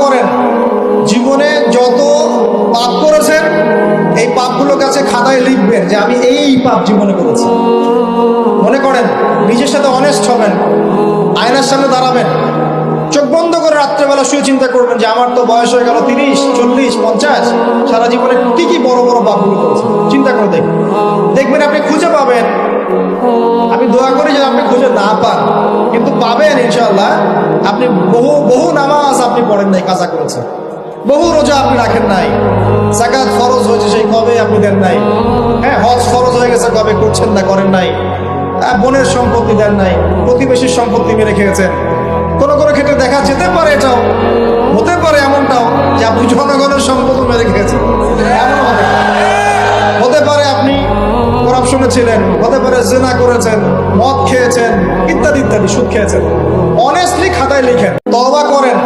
করেন, জীবনে যত পাপ করেছেন এই পাপগুলোর কাছে খাতায় লিখবেন যে আমি এই পাপ জীবনে করেছি। মনে করেন, নিজের সাথে অনেস্ট হবেন, আয়নার সামনে দাঁড়াবেন, চোখ বন্ধ করে রাত্রেবেলা শুয়ে চিন্তা করবেন যে আমার তো বয়স হয়ে গেল 30, 40, 50, সারা জীবনে কি কি বড় বড় পাপগুলো করেছে। চিন্তা করে দেখবেন আপনি খুঁজে পাবেন। আমি দোয়া করি যে আপনি খুঁজে না পান, কিন্তু পাবেন ইনশাআল্লাহ। আপনি বহু বহু নামাজ আপনি পড়েন নাই, কাজা করেছেন, বহু রোজা আপনি রাখেন নাই, যাকাত ফরজ হয়েছে সেই কবে আপনি দেন নাই, হ্যাঁ হজ ফরজ হয়ে গেছে কবে করছেন না, করেন নাই, বোনের সম্পত্তি দেন নাই, প্রতিবেশীর সম্পত্তি মেরে খেয়েছেন। কোনো কোনো ক্ষেত্রে দেখা যেতে পারে, এটাও হতে পারে এমনটাও যে আপনি জনগণের সম্পত্তি মেরে খেয়েছেন, এমন হতে পারে আপনি করাপশনে ছিলেন, হতে পারে জিনা করেছেন, মদ খেয়েছেন, ইত্যাদি ইত্যাদি, সুদ খেয়েছেন। অনেস্টলি খাতায় লিখেন, তওবা করেন।